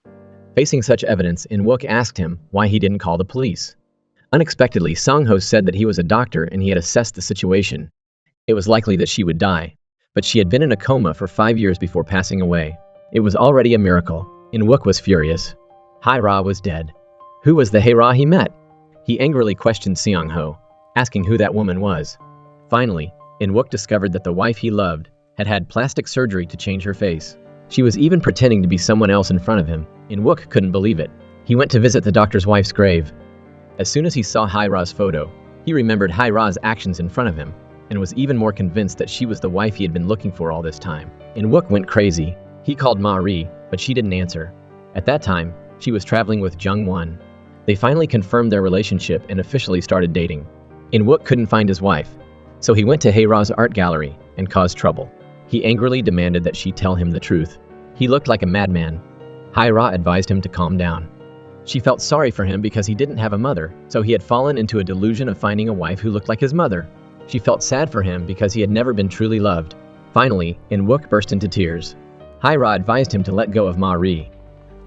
Facing such evidence, In-wook asked him why he didn't call the police. Unexpectedly, Song-ho said that he was a doctor and he had assessed the situation. It was likely that she would die, but she had been in a coma for 5 years before passing away. It was already a miracle. In-wook was furious. Hae-ra was dead. Who was the Hae-ra he met? He angrily questioned Seong-ho, asking who that woman was. Finally, In-wook discovered that the wife he loved had had plastic surgery to change her face. She was even pretending to be someone else in front of him. In-wook couldn't believe it. He went to visit the doctor's wife's grave. As soon as he saw Hae-ra's photo, he remembered Hae-ra's actions in front of him, and was even more convinced that she was the wife he had been looking for all this time. In-wook went crazy. He called Ma-ri, but she didn't answer. At that time, she was traveling with Jung-won. They finally confirmed their relationship and officially started dating. In-wook couldn't find his wife, so he went to Hae-ra's art gallery and caused trouble. He angrily demanded that she tell him the truth. He looked like a madman. Hae-ra advised him to calm down. She felt sorry for him because he didn't have a mother, so he had fallen into a delusion of finding a wife who looked like his mother. She felt sad for him because he had never been truly loved. Finally, In-wook burst into tears. Hae-ra advised him to let go of Ma-ri.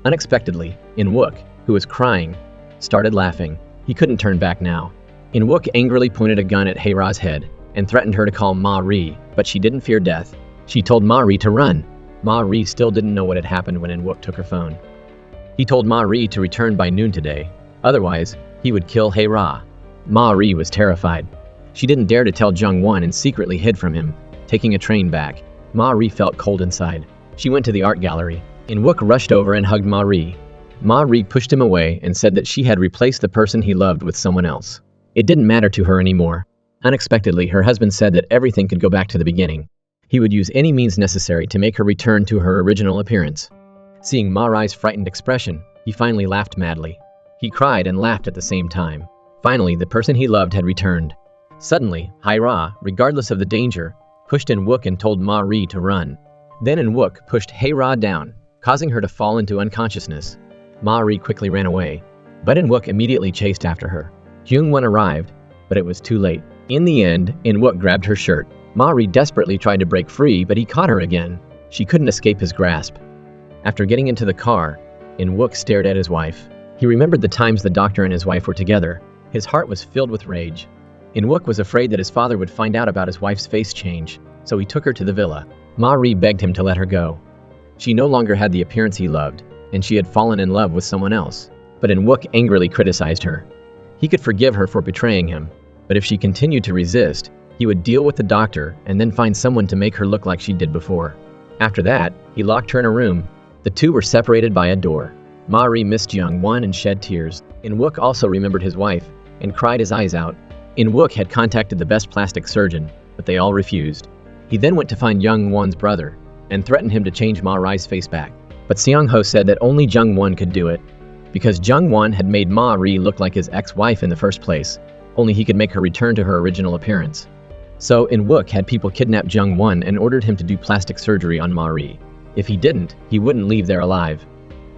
Unexpectedly, In-wook, who was crying, started laughing. He couldn't turn back now. In-wook angrily pointed a gun at Hae-ra's head and threatened her to call Ma-ri, but she didn't fear death. She told Ma-ri to run. Ma-ri still didn't know what had happened when In-wook took her phone. He told Ma-ri to return by noon today, otherwise, he would kill Hae-ra. Ma-ri was terrified. She didn't dare to tell Jung-won and secretly hid from him. Taking a train back, Ma-ri felt cold inside. She went to the art gallery. In-wook rushed over and hugged Ma-ri. Ma-ri pushed him away and said that she had replaced the person he loved with someone else. It didn't matter to her anymore. Unexpectedly, her husband said that everything could go back to the beginning. He would use any means necessary to make her return to her original appearance. Seeing Ma-ri's frightened expression, he finally laughed madly. He cried and laughed at the same time. Finally, the person he loved had returned. Suddenly, Hae-ra, regardless of the danger, pushed In-wook and told Ma-ri to run. Then In-wook pushed Hae-ra down, causing her to fall into unconsciousness. Ma-ri quickly ran away, but In-wook immediately chased after her. Jung-won arrived, but it was too late. In the end, In-wook grabbed her shirt. Ma-ri desperately tried to break free, but he caught her again. She couldn't escape his grasp. After getting into the car, In-wook stared at his wife. He remembered the times the doctor and his wife were together. His heart was filled with rage. In-wook was afraid that his father would find out about his wife's face change, so he took her to the villa. Ma-ri begged him to let her go. She no longer had the appearance he loved, and she had fallen in love with someone else. But In-wook angrily criticized her. He could forgive her for betraying him, but if she continued to resist, he would deal with the doctor and then find someone to make her look like she did before. After that, he locked her in a room. The two were separated by a door. Ma-ri missed Jung-won and shed tears. In-wook also remembered his wife and cried his eyes out. In-wook had contacted the best plastic surgeon, but they all refused. He then went to find Jung-won's brother and threatened him to change Ma-ri's face back. But Seong-ho said that only Jung-won could do it, because Jung-won had made Ma-ri look like his ex-wife in the first place. Only he could make her return to her original appearance. So In-wook had people kidnap Jung-won and ordered him to do plastic surgery on Ma-ri. If he didn't, he wouldn't leave there alive.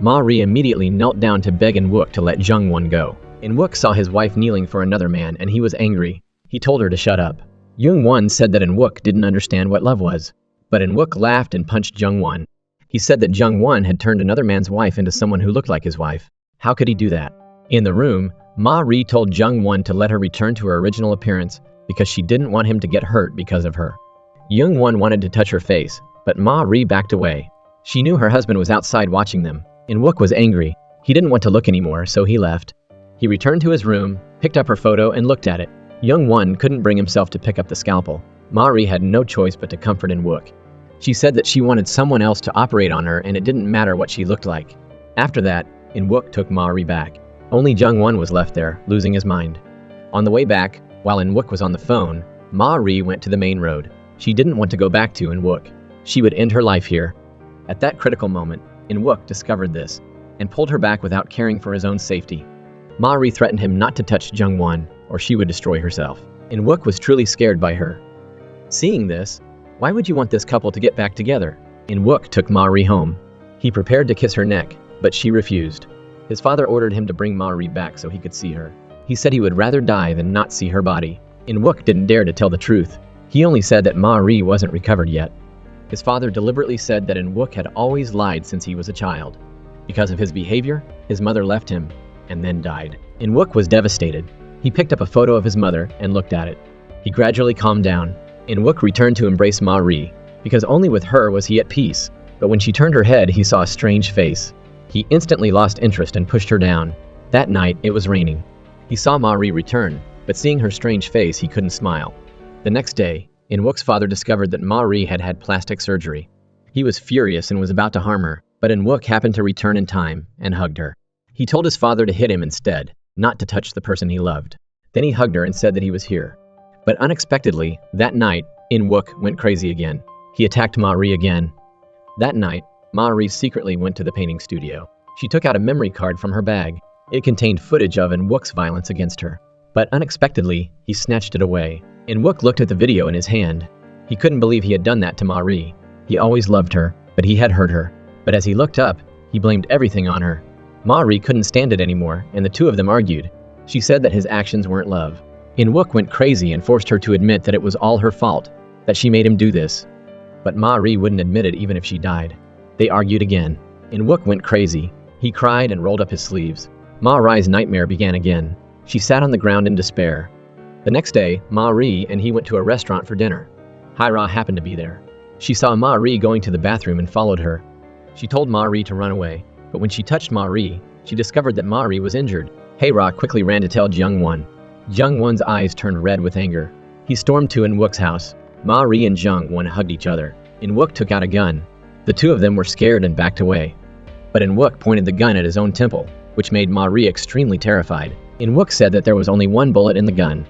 Ma-ri immediately knelt down to beg In-wook to let Jung-won go. In-wook saw his wife kneeling for another man and he was angry. He told her to shut up. Jung-won said that In-wook didn't understand what love was. But In-wook laughed and punched Jung-won. He said that Jung-won had turned another man's wife into someone who looked like his wife. How could he do that? In the room, Ma-ri told Jung-won to let her return to her original appearance because she didn't want him to get hurt because of her. Jung-won wanted to touch her face, but Ma-ri backed away. She knew her husband was outside watching them. In-wook was angry. He didn't want to look anymore, so he left. He returned to his room, picked up her photo, and looked at it. Jung-won couldn't bring himself to pick up the scalpel. Ma-ri had no choice but to comfort In-wook. She said that she wanted someone else to operate on her and it didn't matter what she looked like. After that, In-wook took Ma-ri back. Only Jung-won was left there, losing his mind. On the way back, while In-wook was on the phone, Ma-ri went to the main road. She didn't want to go back to In-wook. She would end her life here. At that critical moment, In-wook discovered this and pulled her back without caring for his own safety. Ma-ri threatened him not to touch Jung-won or she would destroy herself. In-wook was truly scared by her. Seeing this, why would you want this couple to get back together? In-wook took Ma-ri home. He prepared to kiss her neck, but she refused. His father ordered him to bring Ma-ri back so he could see her. He said he would rather die than not see her body. In-wook didn't dare to tell the truth. He only said that Ma-ri wasn't recovered yet. His father deliberately said that In-wook had always lied since he was a child. Because of his behavior, his mother left him and then died. In-wook was devastated. He picked up a photo of his mother and looked at it. He gradually calmed down. In-wook returned to embrace Ma-ri, because only with her was he at peace. But when she turned her head, he saw a strange face. He instantly lost interest and pushed her down. That night, it was raining. He saw Ma-ri return, but seeing her strange face, he couldn't smile. The next day, In-wook's father discovered that Ma-ri had had plastic surgery. He was furious and was about to harm her, but In-wook happened to return in time and hugged her. He told his father to hit him instead, not to touch the person he loved. Then he hugged her and said that he was here. But unexpectedly, that night, In-wook went crazy again. He attacked Ma-ri again. That night, Ma-ri secretly went to the painting studio. She took out a memory card from her bag. It contained footage of In-wook's violence against her. But unexpectedly, he snatched it away. In-wook looked at the video in his hand. He couldn't believe he had done that to Ma-ri. He always loved her, but he had hurt her. But as he looked up, he blamed everything on her. Ma-ri couldn't stand it anymore, and the two of them argued. She said that his actions weren't love. In-wook went crazy and forced her to admit that it was all her fault, that she made him do this. But Ma-ri wouldn't admit it even if she died. They argued again. In-wook went crazy. He cried and rolled up his sleeves. Ma-ri's nightmare began again. She sat on the ground in despair. The next day, Ma-ri and he went to a restaurant for dinner. Hyra happened to be there. She saw Ma-ri going to the bathroom and followed her. She told Ma-ri to run away, but when she touched Ma-ri, she discovered that Ma-ri was injured. Hyra quickly ran to tell Jung-won. Jung-won's eyes turned red with anger. He stormed to In-wook's house. Ma-ri and Jung-won hugged each other. In-wook took out a gun. The two of them were scared and backed away. But In-wook pointed the gun at his own temple, which made Ma-ri extremely terrified. In-wook said that there was only one bullet in the gun.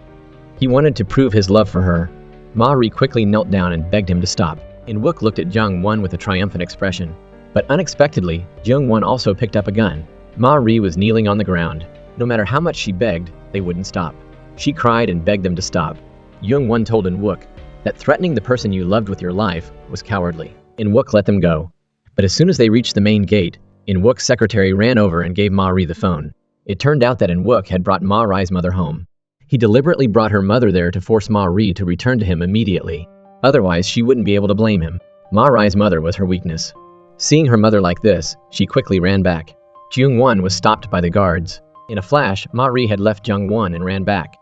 He wanted to prove his love for her. Ma-ri quickly knelt down and begged him to stop. In-wook looked at Jung-won with a triumphant expression. But unexpectedly, Jung-won also picked up a gun. Ma-ri was kneeling on the ground. No matter how much she begged, they wouldn't stop. She cried and begged them to stop. Jung-won told In-wook that threatening the person you loved with your life was cowardly. In-wook let them go. But as soon as they reached the main gate, In-wook's secretary ran over and gave Ma-ri the phone. It turned out that In-wook had brought Ma-ri's mother home. He deliberately brought her mother there to force Ma-ri to return to him immediately. Otherwise, she wouldn't be able to blame him. Ma-ri's mother was her weakness. Seeing her mother like this, she quickly ran back. Jung-won was stopped by the guards. In a flash, Ma-ri had left Jung-won and ran back.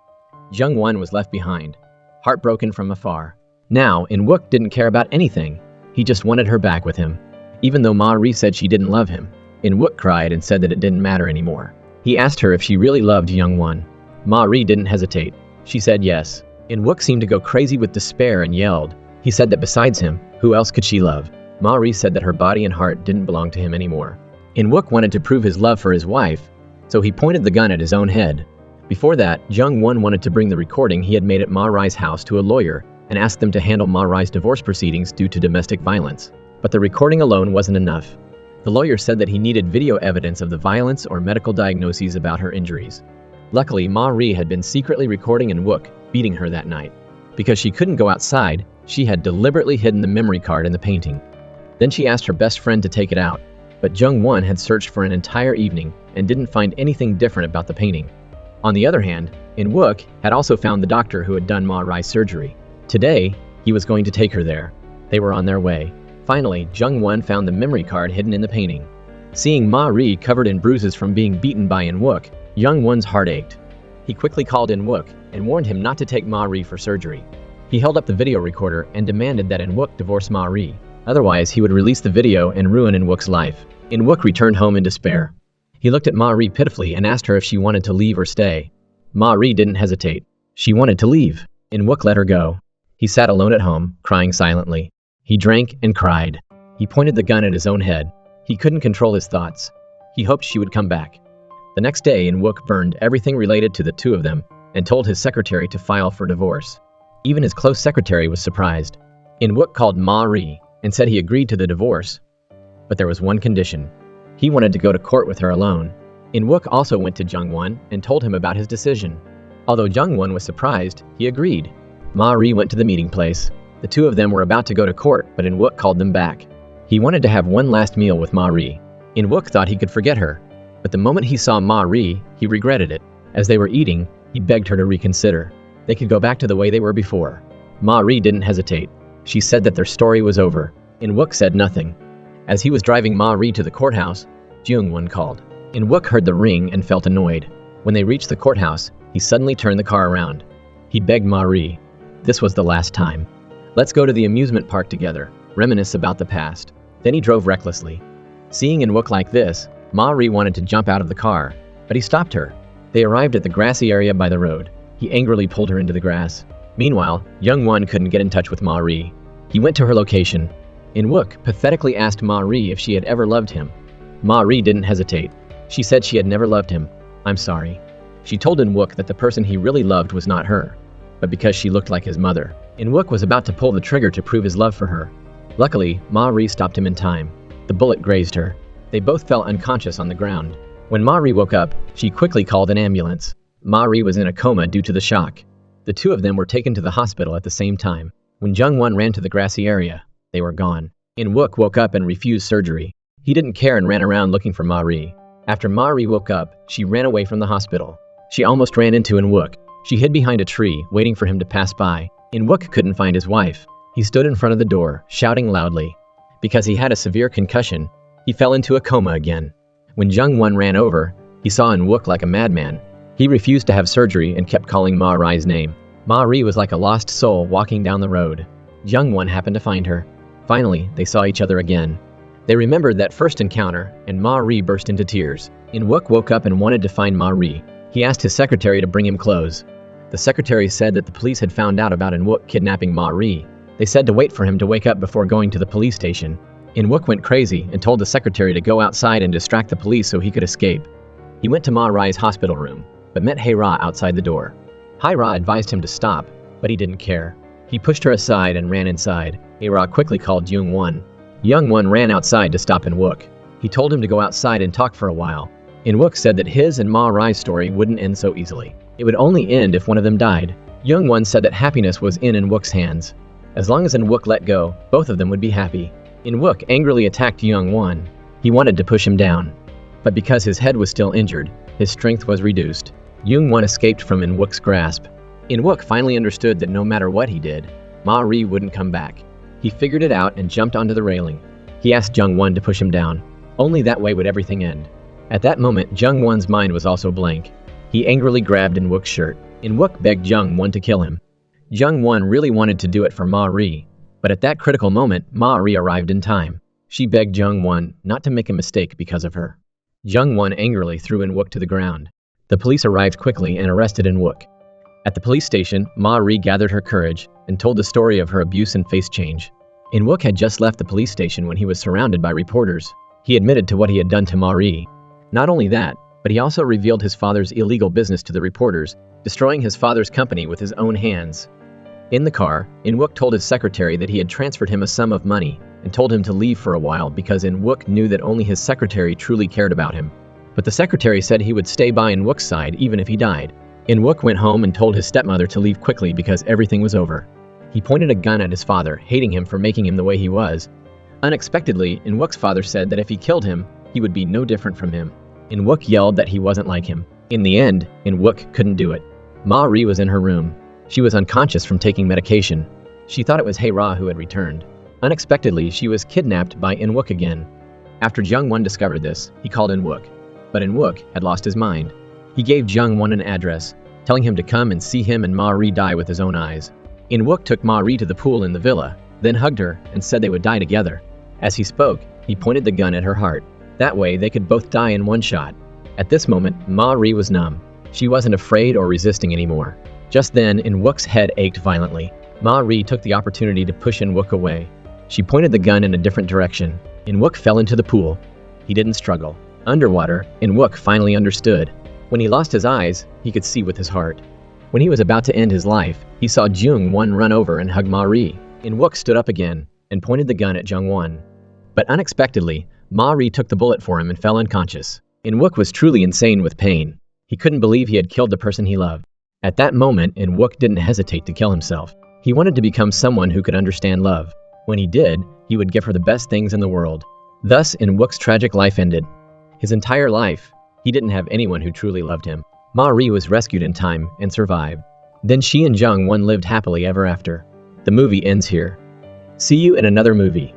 Jung-won was left behind, heartbroken from afar. Now, In-wook didn't care about anything. He just wanted her back with him. Even though Ma-ri said she didn't love him, In-wook cried and said that it didn't matter anymore. He asked her if she really loved Jung-won. Ma-ri didn't hesitate. She said yes. In-wook seemed to go crazy with despair and yelled. He said that besides him, who else could she love? Ma-ri said that her body and heart didn't belong to him anymore. In-wook wanted to prove his love for his wife, so he pointed the gun at his own head. Before that, Jung-won wanted to bring the recording he had made at Ma-ri's house to a lawyer and asked them to handle Ma-ri's divorce proceedings due to domestic violence. But the recording alone wasn't enough. The lawyer said that he needed video evidence of the violence or medical diagnoses about her injuries. Luckily, Ma-ri had been secretly recording In-wook beating her that night. Because she couldn't go outside, she had deliberately hidden the memory card in the painting. Then she asked her best friend to take it out, but Jung-won had searched for an entire evening and didn't find anything different about the painting. On the other hand, In-wook had also found the doctor who had done Ma-ri's surgery. Today, he was going to take her there. They were on their way. Finally, Jung-won found the memory card hidden in the painting. Seeing Ma-ri covered in bruises from being beaten by In-wook, Jung-won's heart ached. He quickly called In-wook and warned him not to take Ma-ri for surgery. He held up the video recorder and demanded that In-wook divorce Ma-ri. Otherwise, he would release the video and ruin In-wook's life. In-wook returned home in despair. He looked at Ma-ri pitifully and asked her if she wanted to leave or stay. Ma-ri didn't hesitate. She wanted to leave. In-wook let her go. He sat alone at home, crying silently. He drank and cried. He pointed the gun at his own head. He couldn't control his thoughts. He hoped she would come back. The next day, In-wook burned everything related to the two of them and told his secretary to file for divorce. Even his close secretary was surprised. In-wook called Ma-ri and said he agreed to the divorce. But there was one condition. He wanted to go to court with her alone. In-wook also went to Jung-won and told him about his decision. Although Jung-won was surprised, he agreed. Ma-ri went to the meeting place. The two of them were about to go to court, but In-wook called them back. He wanted to have one last meal with Ma-ri. In-wook thought he could forget her, but the moment he saw Ma-ri, he regretted it. As they were eating, he begged her to reconsider. They could go back to the way they were before. Ma-ri didn't hesitate. She said that their story was over. In-wook said nothing. As he was driving Ma-ri to the courthouse, Jung-won called. In-wook heard the ring and felt annoyed. When they reached the courthouse, he suddenly turned the car around. He begged Ma-ri. This was the last time. Let's go to the amusement park together, reminisce about the past. Then he drove recklessly. Seeing In-wook like this, Ma-ri wanted to jump out of the car, but he stopped her. They arrived at the grassy area by the road. He angrily pulled her into the grass. Meanwhile, Jung-won couldn't get in touch with Ma-ri. He went to her location. In-wook pathetically asked Ma-ri if she had ever loved him. Ma-ri didn't hesitate. She said she had never loved him. I'm sorry. She told In-wook that the person he really loved was not her, but because she looked like his mother. In-wook was about to pull the trigger to prove his love for her. Luckily, Ma-ri stopped him in time. The bullet grazed her. They both fell unconscious on the ground. When Ma-ri woke up, she quickly called an ambulance. Ma-ri was in a coma due to the shock. The two of them were taken to the hospital at the same time. When Jung-won ran to the grassy area, they were gone. In-wook woke up and refused surgery. He didn't care and ran around looking for Ma-ri. After Ma-ri woke up, she ran away from the hospital. She almost ran into In-wook. She hid behind a tree, waiting for him to pass by. In-wook couldn't find his wife. He stood in front of the door, shouting loudly. Because he had a severe concussion, he fell into a coma again. When Jung-won ran over, he saw In-wook like a madman. He refused to have surgery and kept calling Ma-ri's name. Ma-ri was like a lost soul walking down the road. Jung-won happened to find her. Finally, they saw each other again. They remembered that first encounter, and Ma-ri burst into tears. In-wook woke up and wanted to find Ma-ri. He asked his secretary to bring him clothes. The secretary said that the police had found out about In-wook kidnapping Ma-ri. They said to wait for him to wake up before going to the police station. In-wook went crazy and told the secretary to go outside and distract the police so he could escape. He went to Ma-ri's hospital room, but met Hae-ra outside the door. Hae-ra advised him to stop, but he didn't care. He pushed her aside and ran inside. Hae-ra quickly called Jung-won. Jung-won ran outside to stop In-wook. He told him to go outside and talk for a while. In-wook said that his and Ma-ri's story wouldn't end so easily. It would only end if one of them died. Jung-won said that happiness was in In-wook's hands. As long as In-wook let go, both of them would be happy. In-wook angrily attacked Jung-won. He wanted to push him down. But because his head was still injured, his strength was reduced. Jung-won escaped from In-wook's grasp. In-wook finally understood that no matter what he did, Ma-ri wouldn't come back. He figured it out and jumped onto the railing. He asked Jung-won to push him down. Only that way would everything end. At that moment, Jung-won's mind was also blank. He angrily grabbed In-wook's shirt. In-wook begged Jung-won to kill him. Jung-won really wanted to do it for Ma-ri, but at that critical moment, Ma-ri arrived in time. She begged Jung-won not to make a mistake because of her. Jung-won angrily threw In-wook to the ground. The police arrived quickly and arrested In-wook. At the police station, Ma-ri gathered her courage and told the story of her abuse and face change. In-wook had just left the police station when he was surrounded by reporters. He admitted to what he had done to Ma-ri. Not only that, but he also revealed his father's illegal business to the reporters, destroying his father's company with his own hands. In the car, In-wook told his secretary that he had transferred him a sum of money and told him to leave for a while because In-wook knew that only his secretary truly cared about him. But the secretary said he would stay by In-wook's side even if he died. In-wook went home and told his stepmother to leave quickly because everything was over. He pointed a gun at his father, hating him for making him the way he was. Unexpectedly, In-wook's father said that if he killed him, he would be no different from him. In-wook yelled that he wasn't like him. In the end, In-wook couldn't do it. Ma-ri was in her room. She was unconscious from taking medication. She thought it was Hae-ra who had returned. Unexpectedly, she was kidnapped by In-wook again. After Jung-won discovered this, he called In-wook. But In-wook had lost his mind. He gave Jung-won an address, telling him to come and see him and Ma-ri die with his own eyes. In-wook took Ma-ri to the pool in the villa, then hugged her and said they would die together. As he spoke, he pointed the gun at her heart. That way, they could both die in one shot. At this moment, Ma-ri was numb. She wasn't afraid or resisting anymore. Just then, In-wook's head ached violently. Ma-ri took the opportunity to push In-wook away. She pointed the gun in a different direction. In-wook fell into the pool. He didn't struggle. Underwater, In-wook finally understood. When he lost his eyes, he could see with his heart. When he was about to end his life, he saw Jung-won run over and hug Ma-ri. In-wook stood up again and pointed the gun at Jung-won. But unexpectedly, Ma-ri took the bullet for him and fell unconscious. In-wook was truly insane with pain. He couldn't believe he had killed the person he loved. At that moment, In-wook didn't hesitate to kill himself. He wanted to become someone who could understand love. When he did, he would give her the best things in the world. Thus, In-wook's tragic life ended. His entire life, he didn't have anyone who truly loved him. Ma-ri was rescued in time and survived. Then she and Jung-won lived happily ever after. The movie ends here. See you in another movie.